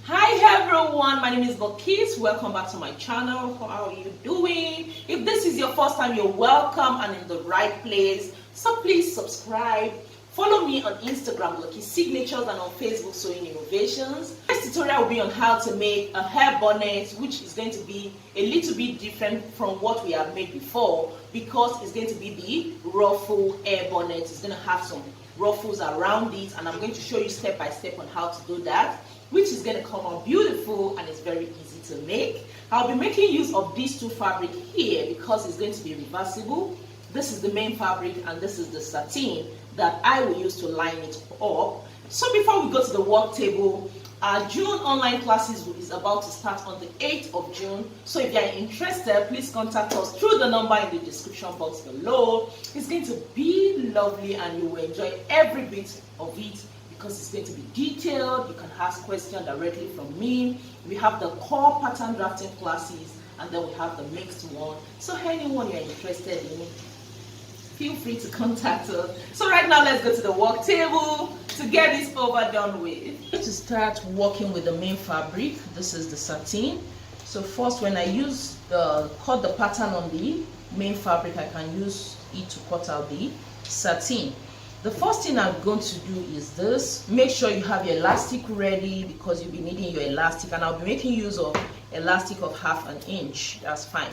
Hi everyone, my name is Bilikis. Welcome back to my channel. How are you doing? If this is your first time, you're welcome and in the right place. So please subscribe. Follow me on Instagram, Bilikis Signatures, and on Facebook, Sewing Innovations. This tutorial will be on how to make a hair bonnet, which is going to be a little bit different from what we have made before because it's going to be the ruffle hair bonnet. It's going to have some ruffles around it, and I'm going to show you step by step on how to do that, which is going to come out beautiful and it's very easy to make. I'll be making use of these two fabric here because it's going to be reversible. This is the main fabric and this is the satin that I will use to line it up. So before we go to the work table, our June online classes is about to start on the 8th of June. So if you are interested, please contact us through the number in the description box below. It's going to be lovely and you will enjoy every bit of it because it's going to be detailed. You can ask questions directly from me. We have the core pattern drafting classes and then we have the mixed one. So anyone you're interested in, feel free to contact us. So right now, let's go to the work table to get this over done with. To start working with the main fabric, this is the satin. So first, when I use cut the pattern on the main fabric, I can use it to cut out the satin. The first thing I'm going to do is this. Make sure you have your elastic ready because you'll be needing your elastic, and I'll be making use of elastic of 1/2 inch. That's fine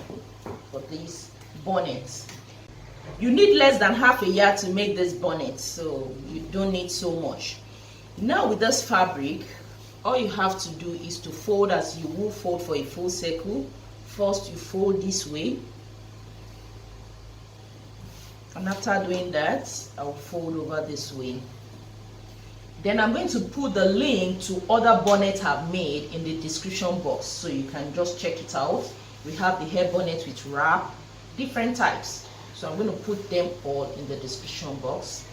for these bonnets. You need less than 1/2 yard to make this bonnet, so you don't need so much. Now with this fabric, all you have to do is to fold as you will fold for a full circle. First you fold this way, and after doing that, I'll fold over this way. Then I'm going to put the link to other bonnets I've made in the description box, so you can just check it out. We have the hair bonnet with wrap, different types. So I'm going to put them all in the description box.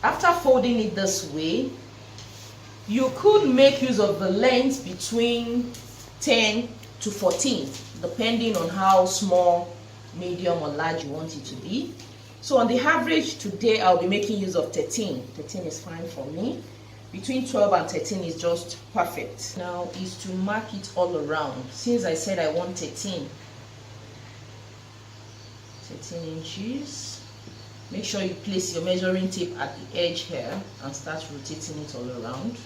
After folding it this way, you could make use of the length between 10 to 14, depending on how small, medium, or large you want it to be. So on the average today, I'll be making use of 13. 13 is fine for me. Between 12 and 13 is just perfect. Now is to mark it all around. Since I said I want 13 inches, make sure you place your measuring tape at the edge here and start rotating it all around.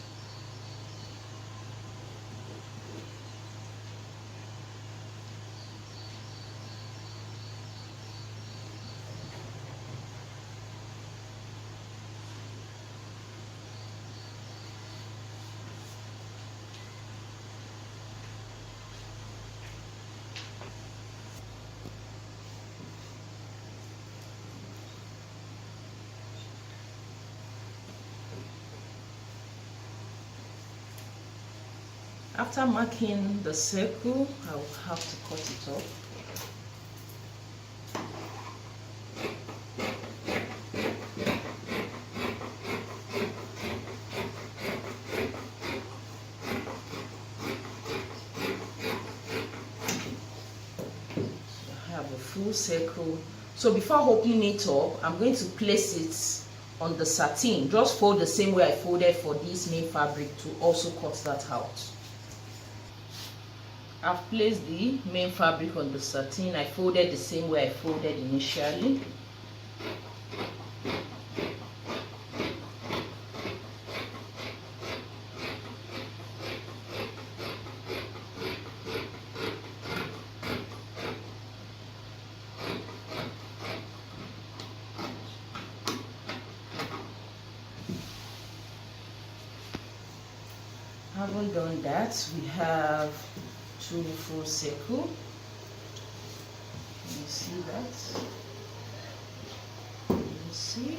After marking the circle, I will have to cut it off. So I have a full circle. So before opening it up, I'm going to place it on the satin. Just fold the same way I folded for this main fabric to also cut that out. I've placed the main fabric on the satin. I folded the same way I folded initially. Haven't done that. We have two full circle. Can you see that? Can you see?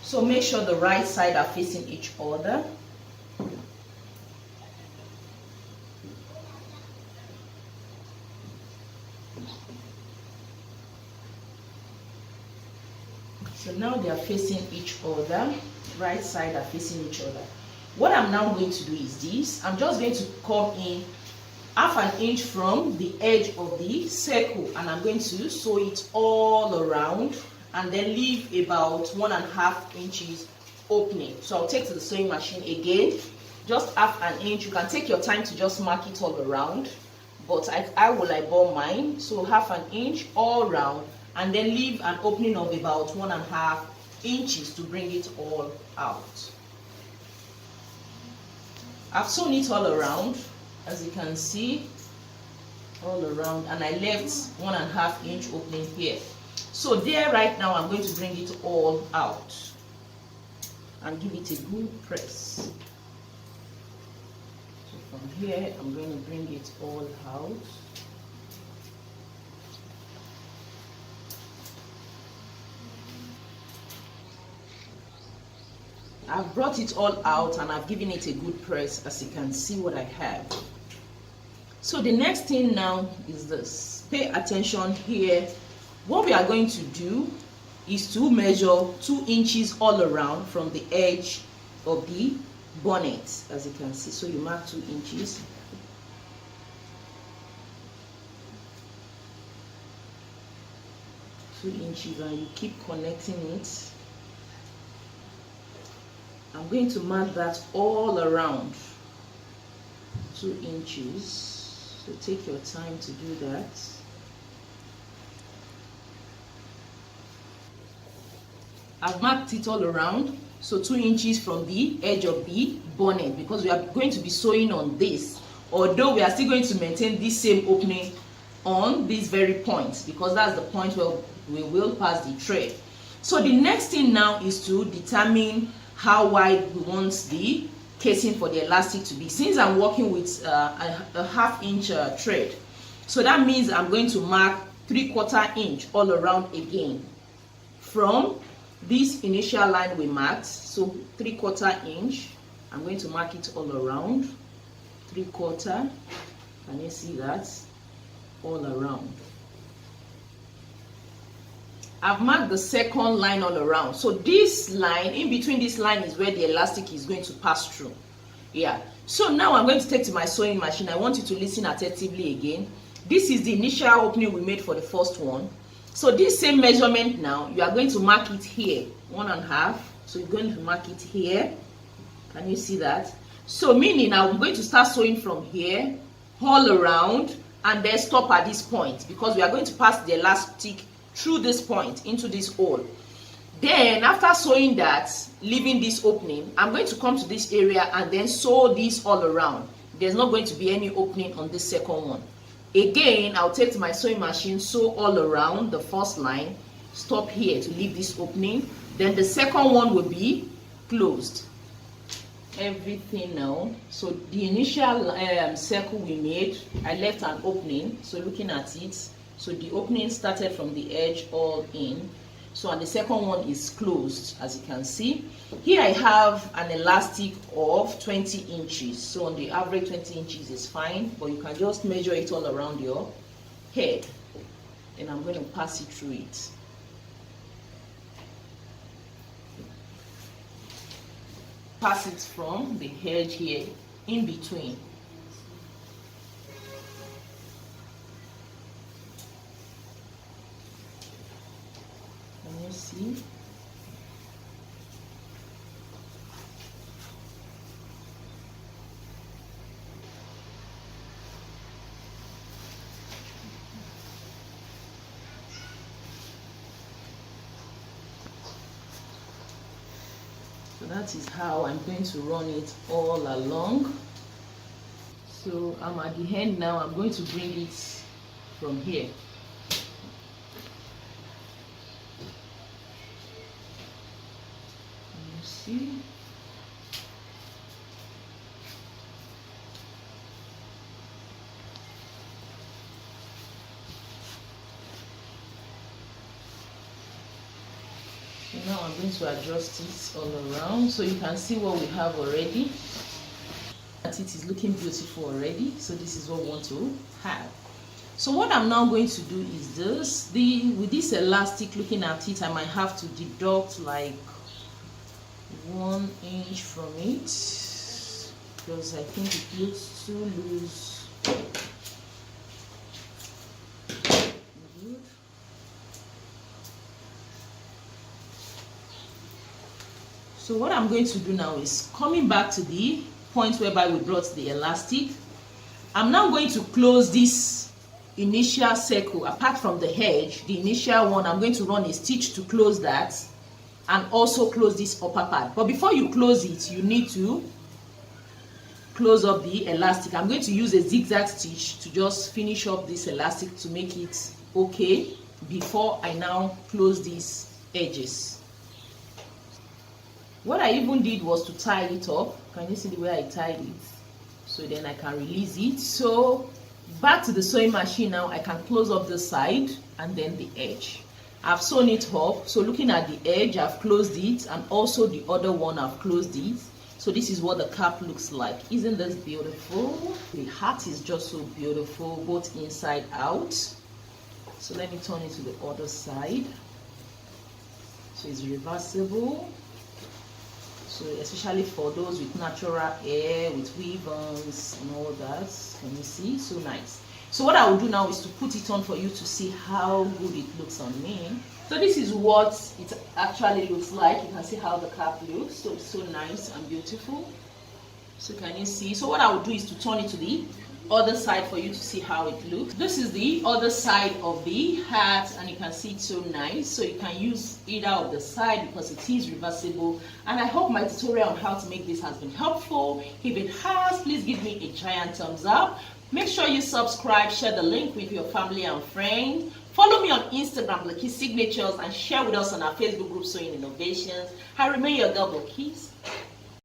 So make sure the right side are facing each other. So now they are facing each other. Right side are facing each other. What I'm now going to do is this. I'm just going to come in 1/2 inch from the edge of the circle, and I'm going to sew it all around and then leave about 1.5 inches opening. So I'll take to the sewing machine again. just half an inch. You can take your time to just mark it all around, but I will eyeball mine, so half an inch all around, and then leave an opening of about 1.5 inches to bring it all out. I've sewn it all around, as you can see, all around, and I left 1.5 inch opening here. So there right now I'm going to bring it all out and give it a good press. So from here I'm going to bring it all out. I've brought it all out and I've given it a good press, as you can see what I have. So the next thing now is this. Pay attention here. What we are going to do is to measure 2 inches all around from the edge of the bonnet, as you can see. So you mark 2 inches. Two inches, and you keep connecting it. I'm going to mark that all around 2 inches. So take your time to do that. I've marked it all around, so 2 inches from the edge of the bonnet, because we are going to be sewing on this, although we are still going to maintain this same opening on this very point, because that's the point where we will pass the thread. So the next thing now is to determine how wide we want the casing for the elastic to be. Since I'm working with a 1/2 inch thread, so that means I'm going to mark 3/4 inch all around again from this initial line we marked. So 3/4 inch, I'm going to mark it all around 3/4. Can you see that? All around. I've marked the second line all around. So this line, in between this line, is where the elastic is going to pass through. Yeah. So now I'm going to take to my sewing machine. I want you to listen attentively again. This is the initial opening we made for the first one. So this same measurement now, you are going to mark it here, 1.5. So you're going to mark it here. Can you see that? So meaning now I'm going to start sewing from here all around and then stop at this point, because we are going to pass the elastic through this point into this hole. Then after sewing that, leaving this opening, I'm going to come to this area and then sew this all around. There's not going to be any opening on this second one. Again, I'll take my sewing machine, sew all around the first line, stop here to leave this opening. Then the second one will be closed. Everything now. So the initial circle we made, I left an opening. So looking at it, so the opening started from the edge all in. So and the second one is closed, as you can see. Here I have an elastic of 20 inches. So on the average 20 inches is fine, but you can just measure it all around your head. And I'm going to pass it through it. Pass it from the edge here, in between. Can you see? So that is how I'm going to run it all along. So I'm at the end now. I'm going to bring it from here. Can you see? So now I'm going to adjust it all around so you can see what we have already. It is looking beautiful already, so this is what we want to have. So what I'm now going to do is this. With this elastic, looking at it, I might have to deduct like 1 inch from it, because I think it looks too loose. Good. So what I'm going to do now is coming back to the point whereby we brought the elastic. I'm now going to close this initial circle. Apart from the edge, the initial one, I'm going to run a stitch to close that, and also close this upper part. But before you close it, you need to close up the elastic. I'm going to use a zigzag stitch to just finish up this elastic to make it okay before I now close these edges. What I even did was to tie it up. Can you see the way I tied it? So then I can release it. So back to the sewing machine now. I can close up the side and then the edge. I've sewn it up. So looking at the edge, I've closed it, and also the other one I've closed it. So this is what the cap looks like. Isn't this beautiful? The hat is just so beautiful, both inside out. So let me turn it to the other side. So it's reversible. So especially for those with natural hair, with weave-ons and all that. Can you see? So nice. So what I will do now is to put it on for you to see how good it looks on me. So this is what it actually looks like. You can see how the cap looks. So it's so nice and beautiful. So can you see? So what I will do is to turn it to the other side for you to see how it looks. This is the other side of the hat, and you can see it's so nice. So you can use either of the side because it is reversible. And I hope my tutorial on how to make this has been helpful. If it has, please give me a giant thumbs up. Make sure you subscribe, share the link with your family and friends. Follow me on Instagram, Bilikis Signatures, and share with us on our Facebook group, Sewing Innovations. I remain your girl, Bilikis.